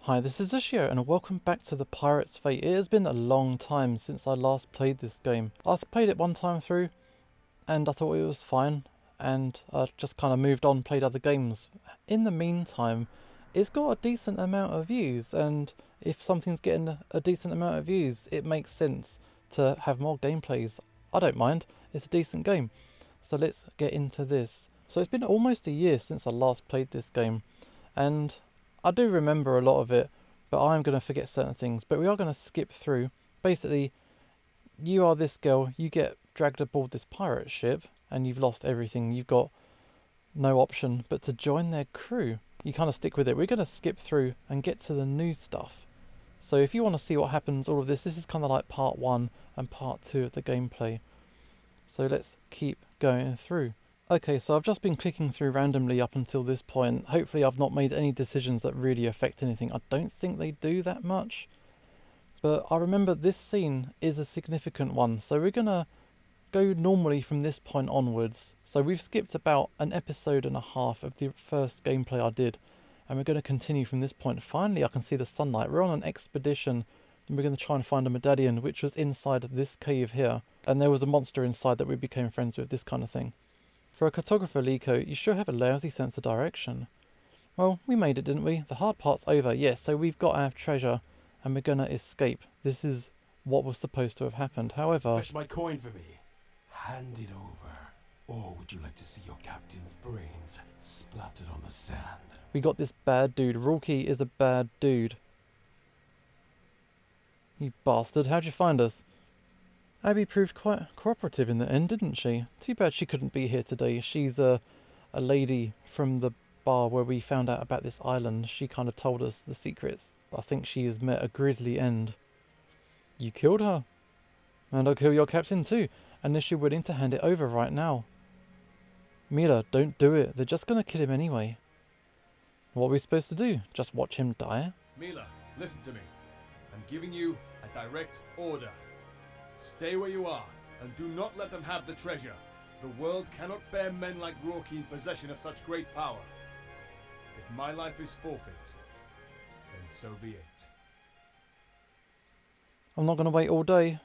Hi, this is Zushio, and welcome back to the Pirate's Fate. It has been a long time since I last played this game. I've played it one time through, and I thought it was fine, and I just kind of moved on, played other games. In the meantime, it's got a decent amount of views, and if something's getting a decent amount of views, it makes sense to have more gameplays. I don't mind, it's a decent game. So let's get into this. So it's been almost a year since I last played this game, and I do remember a lot of it, but I'm going to forget certain things. But we are going to skip through. Basically, you are this girl, you get dragged aboard this pirate ship, and you've lost everything. You've got no option but to join their crew. You kind of stick with it. We're going to skip through and get to the new stuff. So if you want to see what happens, all of this is kind of like part 1 and part 2 of the gameplay. So let's keep going through. Okay, so I've just been clicking through randomly up until this point. Hopefully I've not made any decisions that really affect anything. I don't think they do that much. But I remember this scene is a significant one. So we're going to go normally from this point onwards. So we've skipped about an episode and a half of the first gameplay I did. And we're going to continue from this point. Finally I can see the sunlight. We're on an expedition. And we're going to try and find a medallion which was inside this cave here. And there was a monster inside that we became friends with, this kind of thing. For a cartographer, Liko, you sure have a lousy sense of direction. Well, we made it, didn't we? The hard part's over. Yes, so we've got our treasure, and we're gonna escape. This is what was supposed to have happened. However... Fetch my coin for me. Hand it over. Or would you like to see your captain's brains splattered on the sand? We got this bad dude. Rorke is a bad dude. You bastard, how'd you find us? Abby proved quite cooperative in the end, didn't she? Too bad she couldn't be here today. She's a lady from the bar where we found out about this island. She kind of told us the secrets. I think she has met a grisly end. You killed her. And I'll kill your captain too, unless you're willing to hand it over right now. Mila, don't do it. They're just going to kill him anyway. What are we supposed to do? Just watch him die? Mila, listen to me. I'm giving you a direct order. Stay where you are, and do not let them have the treasure. The world cannot bear men like Rorke in possession of such great power. If my life is forfeit, then so be it. I'm not going to wait all day.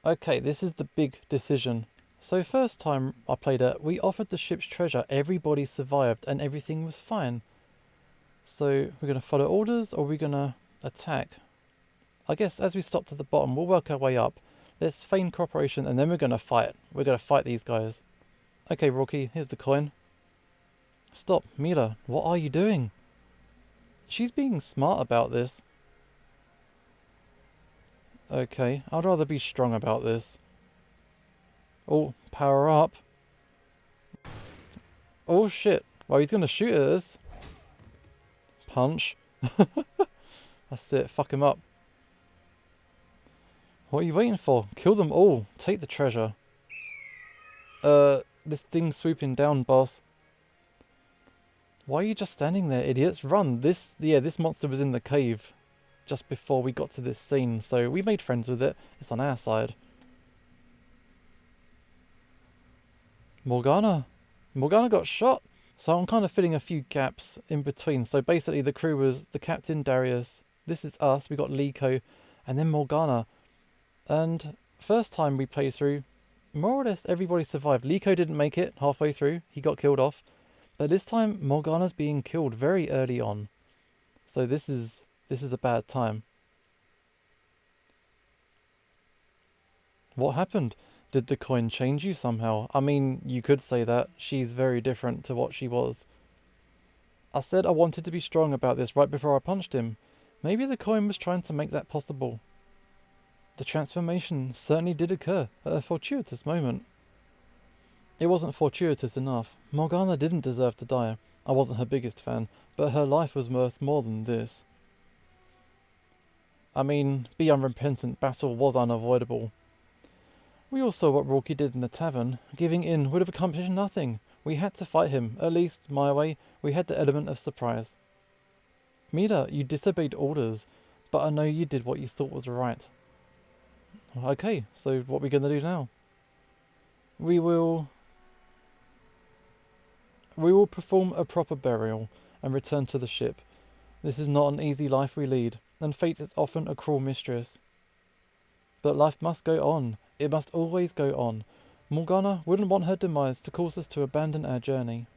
Okay, this is the big decision. So first time I played it, we offered the ship's treasure. Everybody survived and everything was fine. So we're going to follow orders, or we're going to attack? I guess as we stop to the bottom, we'll work our way up. Let's feign cooperation, and then we're going to fight. We're going to fight these guys. Okay, Rorke, here's the coin. Stop, Mila, what are you doing? She's being smart about this. Okay, I'd rather be strong about this. Oh, power up. Oh shit, well he's going to shoot at us. Punch. That's it, fuck him up. What are you waiting for? Kill them all. Take the treasure. This thing's swooping down, boss. Why are you just standing there, idiots? Run! This monster was in the cave just before we got to this scene, so we made friends with it. It's on our side. Morgana! Morgana got shot! So I'm kind of filling a few gaps in between. So basically the crew was the captain, Darious. This is us. We got Liko, and then Morgana. And first time we played through, more or less everybody survived. Liko didn't make it halfway through. He got killed off. But this time Morgana's being killed very early on. So this is a bad time. What happened? Did the coin change you somehow? I mean, you could say that. She's very different to what she was. I said I wanted to be strong about this right before I punched him. Maybe the coin was trying to make that possible. The transformation certainly did occur at a fortuitous moment. It wasn't fortuitous enough. Morgana didn't deserve to die. I wasn't her biggest fan, but her life was worth more than this. I mean, be unrepentant, battle was unavoidable. We all saw what Rorke did in the tavern. Giving in would have accomplished nothing. We had to fight him, at least my way. We had the element of surprise. Mila, you disobeyed orders, but I know you did what you thought was right. Okay, so what are we going to do now? We will perform a proper burial and return to the ship. This is not an easy life we lead, and fate is often a cruel mistress. But life must go on. It must always go on. Morgana wouldn't want her demise to cause us to abandon our journey.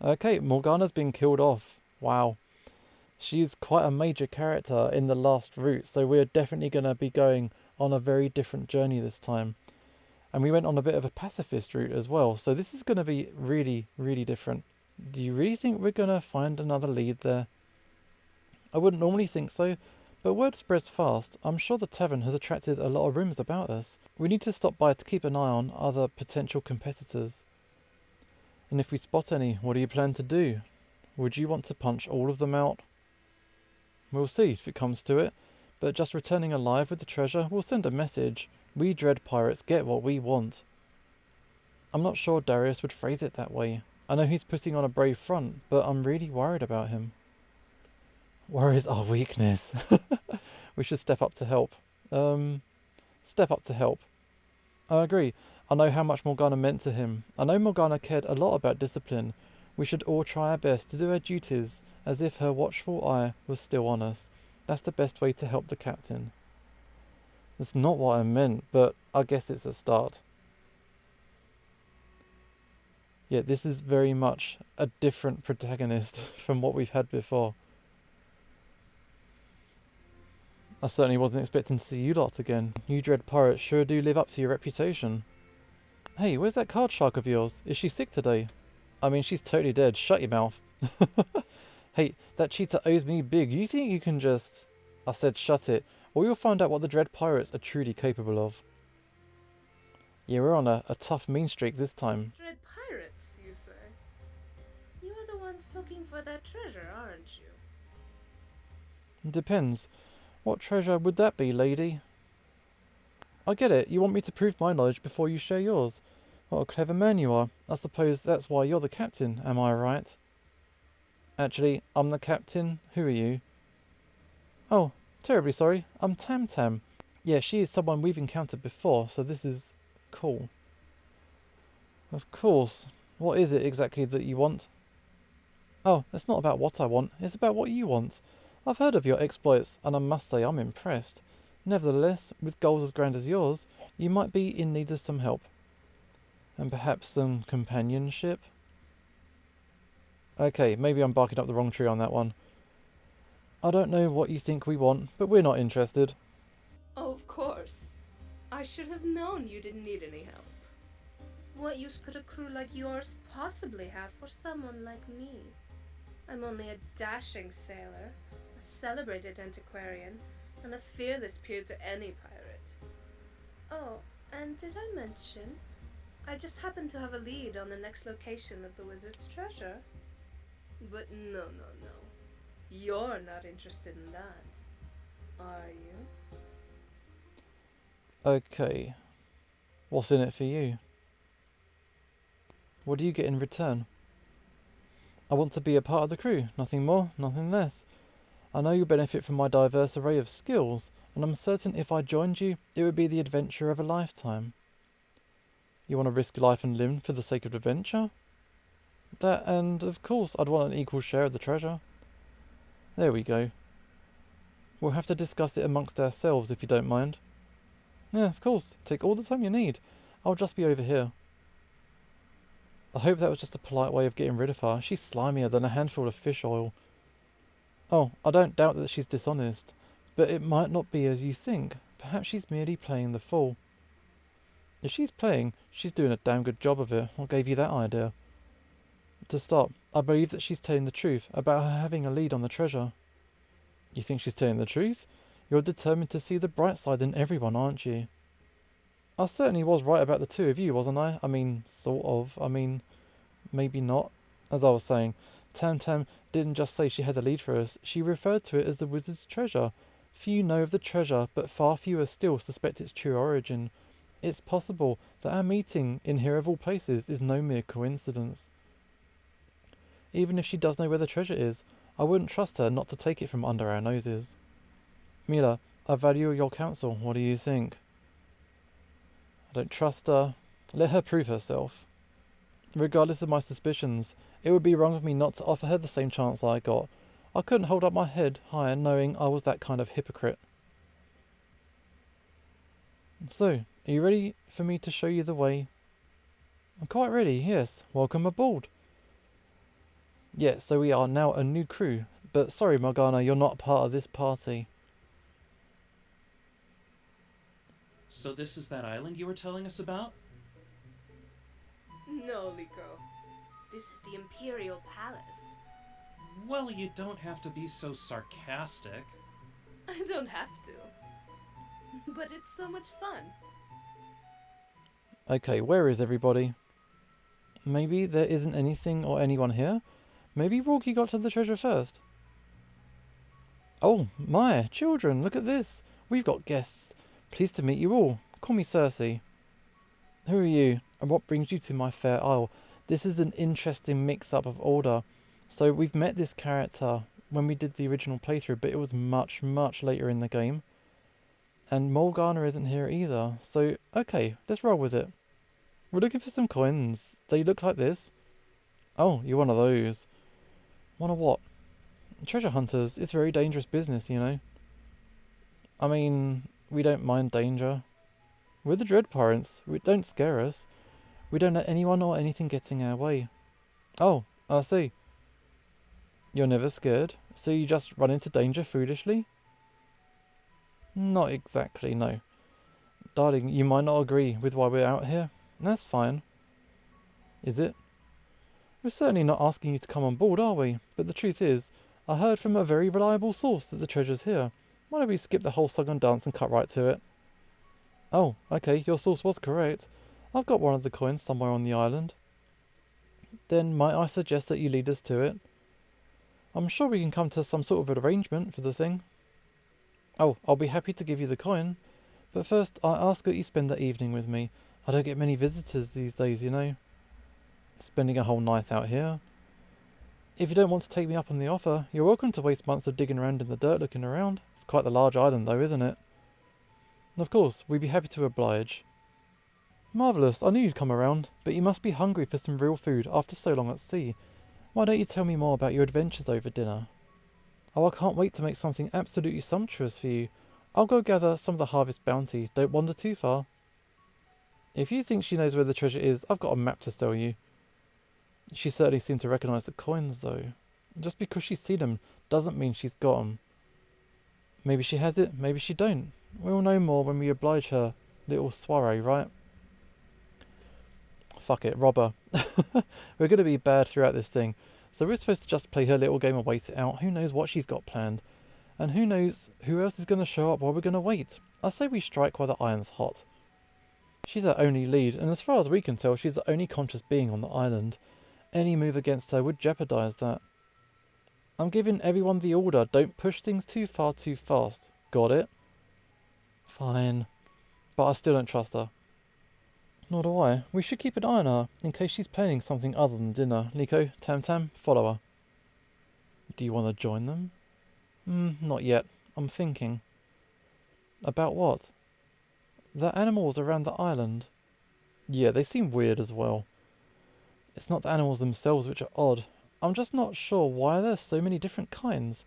Okay, Morgana's been killed off. Wow. She's quite a major character in the last route, so we're definitely going to be going on a very different journey this time. And we went on a bit of a pacifist route as well, so this is going to be really, really different. Do you really think we're going to find another lead there? I wouldn't normally think so, but word spreads fast. I'm sure the tavern has attracted a lot of rumours about us. We need to stop by to keep an eye on other potential competitors. And if we spot any, what do you plan to do? Would you want to punch all of them out? We'll see if it comes to it, but just returning alive with the treasure will send a message. We dread pirates get what we want. I'm not sure Darious would phrase it that way. I know he's putting on a brave front, but I'm really worried about him. Where is our weakness? We should step up to help. Step up to help. I agree. I know how much Morgana meant to him. I know Morgana cared a lot about discipline. We should all try our best to do our duties as if her watchful eye was still on us. That's the best way to help the captain. That's not what I meant, but I guess it's a start. Yeah, this is very much a different protagonist from what we've had before. I certainly wasn't expecting to see you lot again. You dread pirates sure do live up to your reputation. Hey, where's that card shark of yours? Is she sick today? I mean, she's totally dead. Shut your mouth. Hey, that cheater owes me big. You think you can just... I said shut it, or you'll find out what the dread pirates are truly capable of. Yeah, we're on a tough mean streak this time. Dread pirates, you say? You are the ones looking for that treasure, aren't you? Depends. What treasure would that be, lady? I get it. You want me to prove my knowledge before you share yours. What a clever man you are. I suppose that's why you're the captain, am I right? Actually, I'm the captain. Who are you? Oh, terribly sorry. I'm Tam Tam. Yeah, she is someone we've encountered before, so this is cool. Of course. What is it exactly that you want? Oh, it's not about what I want. It's about what you want. I've heard of your exploits, and I must say I'm impressed. Nevertheless, with goals as grand as yours, you might be in need of some help. And perhaps some companionship? Okay, maybe I'm barking up the wrong tree on that one. I don't know what you think we want, but we're not interested. Oh, of course. I should have known you didn't need any help. What use could a crew like yours possibly have for someone like me? I'm only a dashing sailor, a celebrated antiquarian, and a fearless peer to any pirate. Oh, and did I mention? I just happen to have a lead on the next location of the wizard's treasure. But no. You're not interested in that, are you? Okay. What's in it for you? What do you get in return? I want to be a part of the crew, nothing more, nothing less. I know you'll benefit from my diverse array of skills, and I'm certain if I joined you, it would be the adventure of a lifetime. You want to risk life and limb for the sake of adventure? That, and of course I'd want an equal share of the treasure. There we go. We'll have to discuss it amongst ourselves if you don't mind. Yeah, of course. Take all the time you need. I'll just be over here. I hope that was just a polite way of getting rid of her. She's slimier than a handful of fish oil. Oh, I don't doubt that she's dishonest, but it might not be as you think. Perhaps she's merely playing the fool. If she's playing, she's doing a damn good job of it. What gave you that idea? To start, I believe that she's telling the truth about her having a lead on the treasure. You think she's telling the truth? You're determined to see the bright side in everyone, aren't you? I certainly was right about the two of you, wasn't I? I mean, sort of. I mean, maybe not. As I was saying, Tam Tam didn't just say she had the lead for us. She referred to it as the wizard's treasure. Few know of the treasure, but far fewer still suspect its true origin. It's possible that our meeting in here of all places is no mere coincidence. Even if she does know where the treasure is, I wouldn't trust her not to take it from under our noses. Mila, I value your counsel. What do you think? I don't trust her. Let her prove herself. Regardless of my suspicions, it would be wrong of me not to offer her the same chance I got. I couldn't hold up my head higher knowing I was that kind of hypocrite. So, are you ready for me to show you the way? I'm quite ready, yes. Welcome aboard. Yeah, so we are now a new crew. But sorry, Morgana, you're not part of this party. So this is that island you were telling us about? No, Liko. This is the Imperial Palace. Well, you don't have to be so sarcastic. I don't have to. But it's so much fun. Okay, where is everybody? Maybe there isn't anything or anyone here? Maybe Rorky got to the treasure first. Oh, my, children, look at this. We've got guests. Pleased to meet you all. Call me Circe. Who are you, and what brings you to my fair isle? This is an interesting mix-up of order. So we've met this character when we did the original playthrough, but it was much, much later in the game. And Morgana isn't here either. So, okay, let's roll with it. We're looking for some coins. They look like this. Oh, you're one of those. One of what? Treasure hunters. It's very dangerous business, you know. I mean, we don't mind danger. We're the Dread Pirates. Don't scare us. We don't let anyone or anything get in our way. Oh, I see. You're never scared, so you just run into danger foolishly? Not exactly, no. Darling, you might not agree with why we're out here. That's fine. Is it? We're certainly not asking you to come on board, are we? But the truth is, I heard from a very reliable source that the treasure's here. Why don't we skip the whole song and dance and cut right to it? Oh, okay, your source was correct. I've got one of the coins somewhere on the island. Then might I suggest that you lead us to it? I'm sure we can come to some sort of an arrangement for the thing. Oh, I'll be happy to give you the coin. But first, I ask that you spend the evening with me. I don't get many visitors these days, you know. Spending a whole night out here. If you don't want to take me up on the offer, you're welcome to waste months of digging around in the dirt looking around. It's quite the large island though, isn't it? And of course, we'd be happy to oblige. Marvellous, I knew you'd come around, but you must be hungry for some real food after so long at sea. Why don't you tell me more about your adventures over dinner? Oh, I can't wait to make something absolutely sumptuous for you. I'll go gather some of the harvest bounty. Don't wander too far. If you think she knows where the treasure is, I've got a map to sell you. She certainly seemed to recognise the coins, though. Just because she's seen them doesn't mean she's got them. Maybe she has it, maybe she don't. We'll know more when we oblige her little soiree, right? Fuck it, rob her. We're going to be bad throughout this thing. So we're supposed to just play her little game and wait it out. Who knows what she's got planned? And who knows who else is going to show up while we're going to wait? I say we strike while the iron's hot. She's our only lead, and as far as we can tell, she's the only conscious being on the island. Any move against her would jeopardise that. I'm giving everyone the order. Don't push things too far too fast. Got it? Fine. But I still don't trust her. Nor do I. We should keep an eye on her, in case she's planning something other than dinner. Liko, Tam Tam, follow her. Do you want to join them? Not yet. I'm thinking. About what? The animals around the island. Yeah, they seem weird as well. It's not the animals themselves which are odd. I'm just not sure why there's so many different kinds.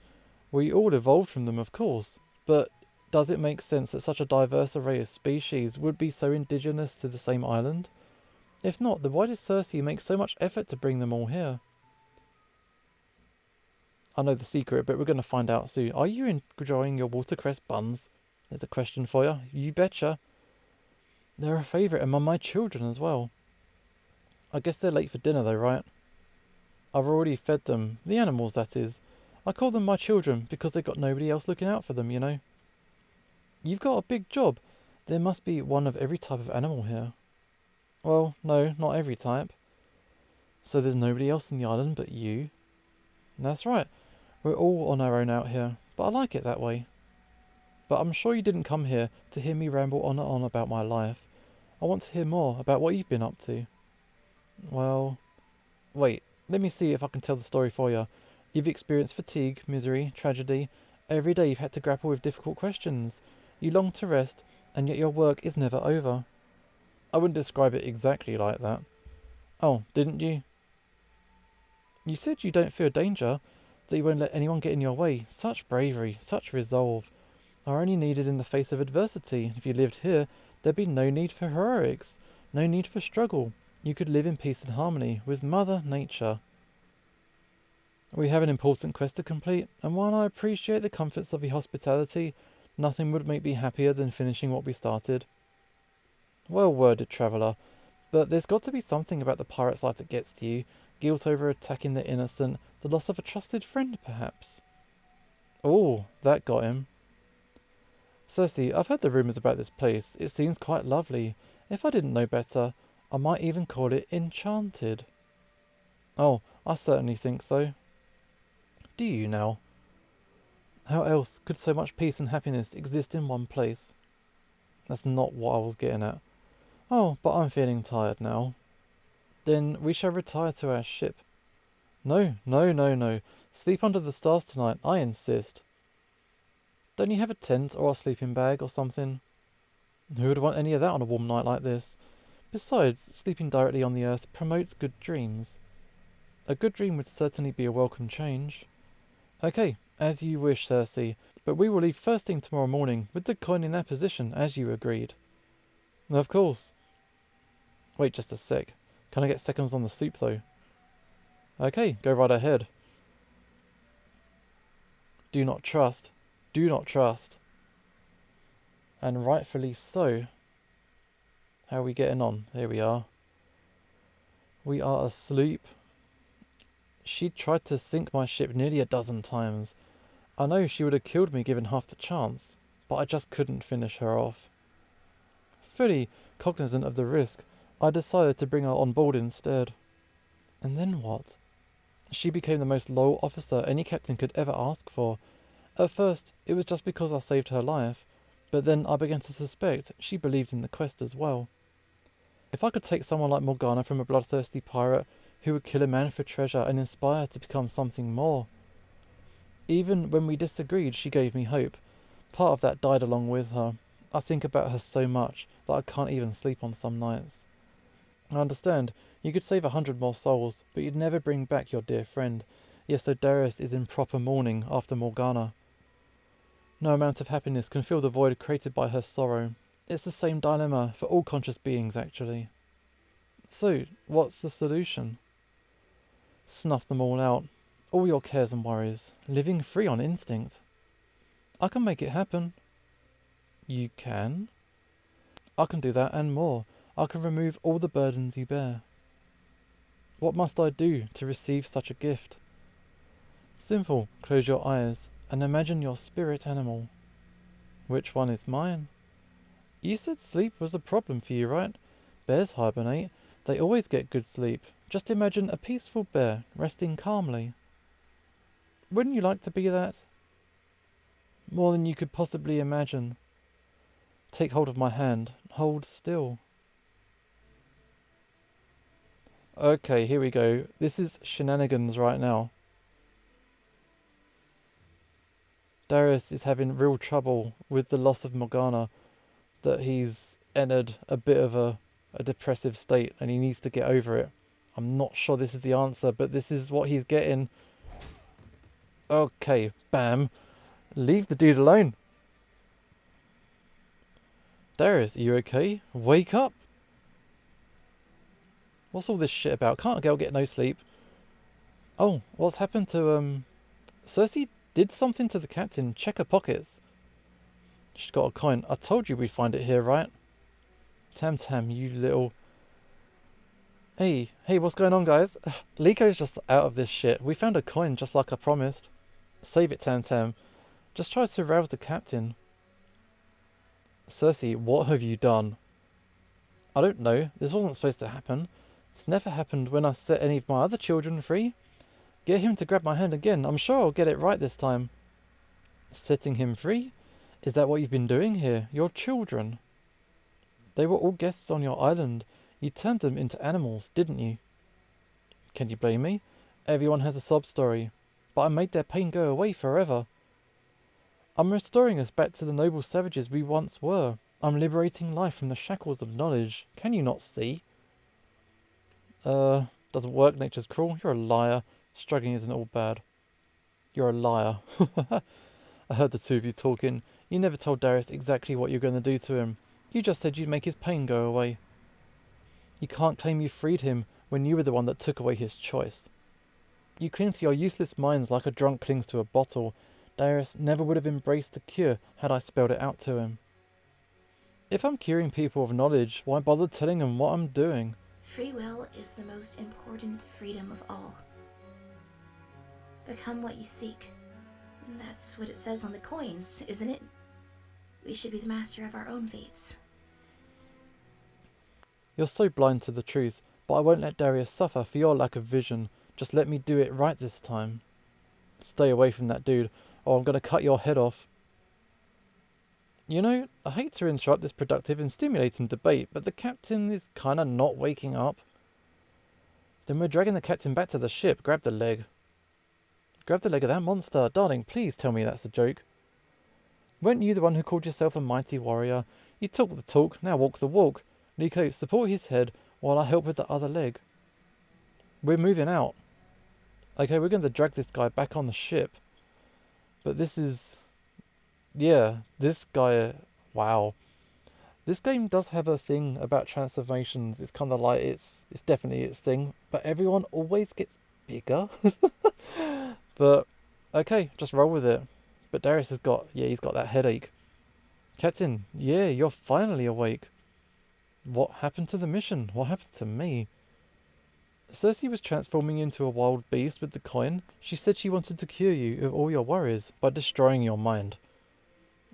We all evolved from them, of course. But does it make sense that such a diverse array of species would be so indigenous to the same island? If not, then why did Circe make so much effort to bring them all here? I know the secret, but we're going to find out soon. Are you enjoying your watercress buns? There's a question for you. You betcha. They're a favourite among my children as well. I guess they're late for dinner though, right? I've already fed them. The animals, that is. I call them my children because they've got nobody else looking out for them, you know. You've got a big job. There must be one of every type of animal here. Well, no, not every type. So there's nobody else in the island but you? That's right. We're all on our own out here, but I like it that way. But I'm sure you didn't come here to hear me ramble on and on about my life. I want to hear more about what you've been up to. Well, wait, let me see if I can tell the story for you. You've experienced fatigue, misery, tragedy. Every day you've had to grapple with difficult questions. You long to rest, and yet your work is never over. I wouldn't describe it exactly like that. Oh, didn't you? You said you don't fear danger, that you won't let anyone get in your way. Such bravery, such resolve are only needed in the face of adversity. If you lived here, there'd be no need for heroics, no need for struggle. You could live in peace and harmony with Mother Nature. We have an important quest to complete, and while I appreciate the comforts of your hospitality, nothing would make me happier than finishing what we started. Well worded, traveller, but there's got to be something about the pirate's life that gets to you. Guilt over attacking the innocent, the loss of a trusted friend, perhaps. Oh, that got him. Circe, I've heard the rumours about this place. It seems quite lovely. If I didn't know better, I might even call it enchanted. Oh, I certainly think so. Do you now? How else could so much peace and happiness exist in one place? That's not what I was getting at. Oh, but I'm feeling tired now. Then we shall retire to our ship. No, no, no, no. Sleep under the stars tonight, I insist. Don't you have a tent or a sleeping bag or something? Who would want any of that on a warm night like this? Besides, sleeping directly on the earth promotes good dreams. A good dream would certainly be a welcome change. Okay, as you wish, Circe, but we will leave first thing tomorrow morning with the coin in our position as you agreed. Of course. Wait just a sec. Can I get seconds on the soup though? Okay, go right ahead. Do not trust. Do not trust. And rightfully so. How are we getting on? Here we are. We are asleep. She tried to sink my ship nearly a dozen times. I know she would have killed me given half the chance, but I just couldn't finish her off. Fully cognizant of the risk, I decided to bring her on board instead. And then what? She became the most loyal officer any captain could ever ask for. At first, it was just because I saved her life, but then I began to suspect she believed in the quest as well. If I could take someone like Morgana from a bloodthirsty pirate who would kill a man for treasure and inspire her to become something more. Even when we disagreed, she gave me hope. Part of that died along with her. I think about her so much that I can't even sleep on some nights. I understand, you could save 100 more souls, but you'd never bring back your dear friend. Yes, so Darious is in proper mourning after Morgana. No amount of happiness can fill the void created by her sorrow. It's the same dilemma for all conscious beings, actually. So, what's the solution? Snuff them all out. All your cares and worries. Living free on instinct. I can make it happen. You can? I can do that and more. I can remove all the burdens you bear. What must I do to receive such a gift? Simple. Close your eyes and imagine your spirit animal. Which one is mine? You said sleep was a problem for you, right? Bears hibernate. They always get good sleep. Just imagine a peaceful bear resting calmly. Wouldn't you like to be that? More than you could possibly imagine. Take hold of my hand. Hold still. Okay, here we go. This is shenanigans right now. Darius is having real trouble with the loss of Morgana, that he's entered a bit of a depressive state and he needs to get over it. I'm not sure this is the answer, but this is what he's getting. Okay, bam. Leave the dude alone. Darius, are you okay? Wake up. What's all this shit about? Can't a girl get no sleep? Oh, what's happened to, Circe did something to the captain. Check her pockets. She's got a coin. I told you we'd find it here, right? Tam, you little... Hey, what's going on, guys? Liko's just out of this shit. We found a coin just like I promised. Save it, Tam. Just try to rouse the captain. Circe, what have you done? I don't know. This wasn't supposed to happen. It's never happened when I set any of my other children free. Get him to grab my hand again. I'm sure I'll get it right this time. Setting him free? Is that what you've been doing here? Your children? They were all guests on your island. You turned them into animals, didn't you? Can you blame me? Everyone has a sob story. But I made their pain go away forever. I'm restoring us back to the noble savages we once were. I'm liberating life from the shackles of knowledge. Can you not see? Doesn't work, nature's cruel. You're a liar. Struggling isn't all bad. You're a liar. I heard the two of you talking. You never told Darius exactly what you're going to do to him. You just said you'd make his pain go away. You can't claim you freed him when you were the one that took away his choice. You cling to your useless minds like a drunk clings to a bottle. Darius never would have embraced the cure had I spelled it out to him. If I'm curing people of knowledge, why bother telling them what I'm doing? Free will is the most important freedom of all. Become what you seek. That's what it says on the coins, isn't it? We should be the master of our own fates. You're so blind to the truth, but I won't let Darius suffer for your lack of vision. Just let me do it right this time. Stay away from that dude, or I'm going to cut your head off. You know, I hate to interrupt this productive and stimulating debate, but the captain is kinda not waking up. Then we're dragging the captain back to the ship. Grab the leg. Grab the leg of that monster. Darling, please tell me that's a joke. Weren't you the one who called yourself a mighty warrior? You talk the talk, now walk the walk. Nico, support his head while I help with the other leg. We're moving out. Okay, we're going to drag this guy back on the ship. But this is... yeah, this guy... wow. This game does have a thing about transformations. It's kind of like, it's definitely its thing. But everyone always gets bigger. But, okay, just roll with it. But Darius has got... yeah, he's got that headache. Captain, yeah, you're finally awake. What happened to the mission? What happened to me? Circe was transforming into a wild beast with the coin. She said she wanted to cure you of all your worries by destroying your mind.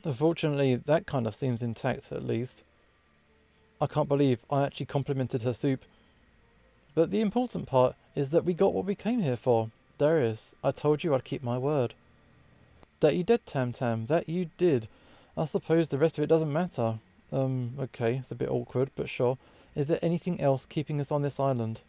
Unfortunately, that kind of seems intact, at least. I can't believe I actually complimented her soup. But the important part is that we got what we came here for. Darius, I told you I'd keep my word. That you did, Tam Tam. That you did. I suppose the rest of it doesn't matter. Okay, it's a bit awkward, but sure. Is there anything else keeping us on this island?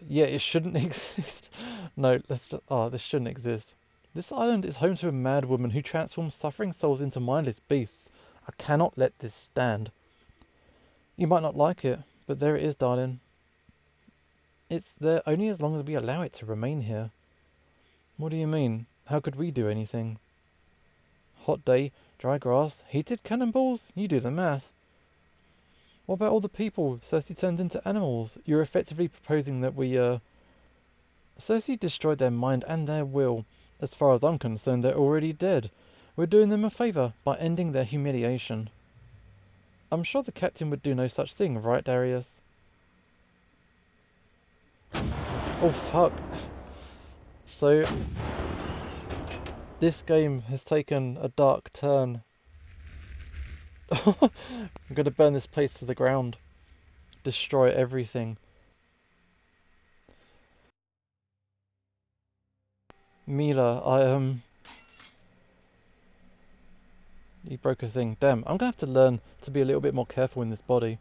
Yeah, it shouldn't exist. No, let's just... oh, this shouldn't exist. This island is home to a mad woman who transforms suffering souls into mindless beasts. I cannot let this stand. You might not like it, but there it is, darling. It's there only as long as we allow it to remain here. What do you mean? How could we do anything? Hot day, dry grass, heated cannonballs? You do the math. What about all the people Circe turned into animals? You're effectively proposing that we, Circe destroyed their mind and their will. As far as I'm concerned, they're already dead. We're doing them a favour by ending their humiliation. I'm sure the captain would do no such thing, right, Darius? Oh, fuck. So, this game has taken a dark turn. I'm going to burn this place to the ground. Destroy everything. Mila, you broke a thing. Damn, I'm going to have to learn to be a little bit more careful in this body.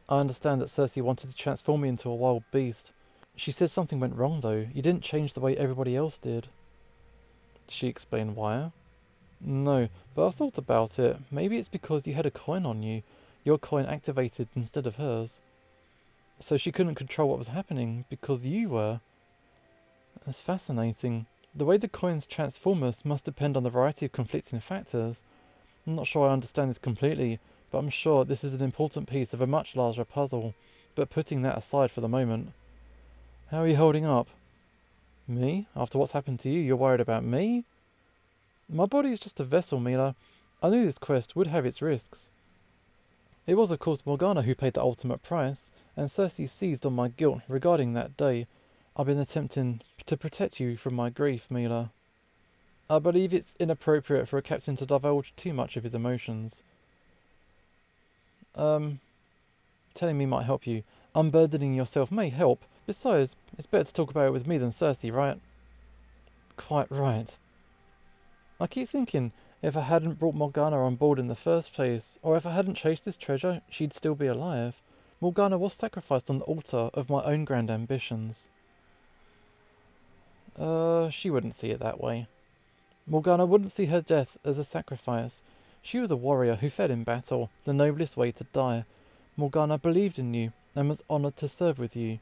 I understand that Circe wanted to transform me into a wild beast. She said something went wrong though. You didn't change the way everybody else did. Did she explain why? No, but I've thought about it. Maybe it's because you had a coin on you. Your coin activated instead of hers. So she couldn't control what was happening because you were. That's fascinating. The way the coins transform us must depend on the variety of conflicting factors. I'm not sure I understand this completely, but I'm sure this is an important piece of a much larger puzzle. But putting that aside for the moment. How are you holding up? Me? After what's happened to you, you're worried about me? My body is just a vessel, Mila. I knew this quest would have its risks. It was of course Morgana who paid the ultimate price, and Circe seized on my guilt regarding that day. I've been attempting to protect you from my grief, Mila. I believe it's inappropriate for a captain to divulge too much of his emotions. Telling me might help you. Unburdening yourself may help. Besides, it's better to talk about it with me than Circe, right? Quite right. I keep thinking, if I hadn't brought Morgana on board in the first place, or if I hadn't chased this treasure, she'd still be alive. Morgana was sacrificed on the altar of my own grand ambitions. She wouldn't see it that way. Morgana wouldn't see her death as a sacrifice. She was a warrior who fell in battle, the noblest way to die. Morgana believed in you, and was honoured to serve with you.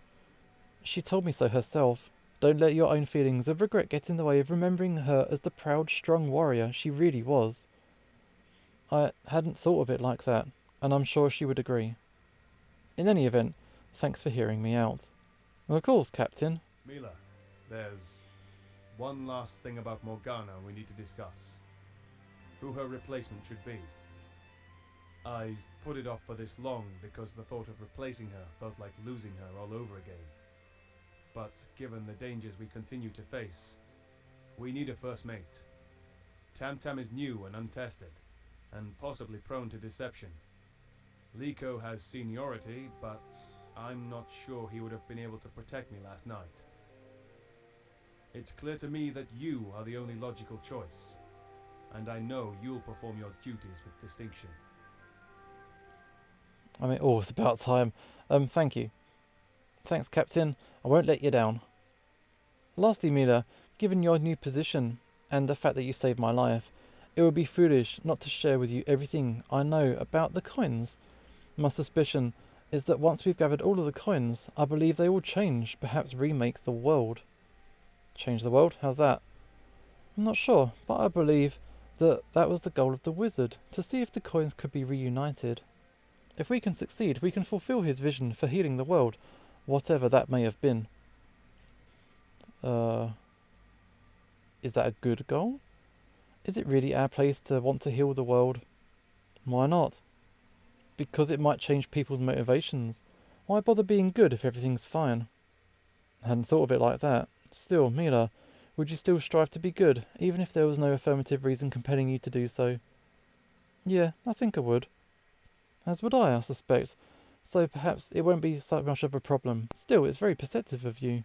She told me so herself. Don't let your own feelings of regret get in the way of remembering her as the proud, strong warrior she really was. I hadn't thought of it like that, and I'm sure she would agree. In any event, thanks for hearing me out. Of course, Captain. Mila, there's one last thing about Morgana we need to discuss. Who her replacement should be. I've put it off for this long because the thought of replacing her felt like losing her all over again. But given the dangers we continue to face, we need a first mate. Tam-Tam is new and untested, and possibly prone to deception. Liko has seniority, but I'm not sure he would have been able to protect me last night. It's clear to me that you are the only logical choice, and I know you'll perform your duties with distinction. I mean, it's about time. Thank you. Thanks, Captain. I won't let you down. Lastly, Mila, given your new position and the fact that you saved my life, it would be foolish not to share with you everything I know about the coins. My suspicion is that once we've gathered all of the coins, I believe they will change, perhaps remake the world. Change the world? How's that? I'm not sure, but I believe that was the goal of the wizard, to see if the coins could be reunited. If we can succeed, we can fulfill his vision for healing the world, whatever that may have been. Is that a good goal? Is it really our place to want to heal the world? Why not? Because it might change people's motivations. Why bother being good if everything's fine? I hadn't thought of it like that. Still, Mila, would you still strive to be good, even if there was no affirmative reason compelling you to do so? Yeah, I think I would. As would I suspect. So perhaps it won't be so much of a problem. Still, it's very perceptive of you.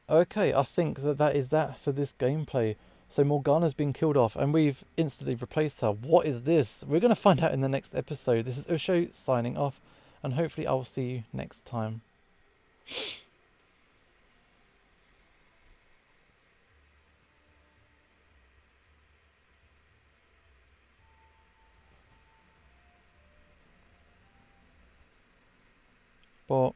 Okay, I think that is that for this gameplay. So Morgana's been killed off and we've instantly replaced her. What is this? We're going to find out in the next episode. This is Usho signing off, and hopefully I'll see you next time. But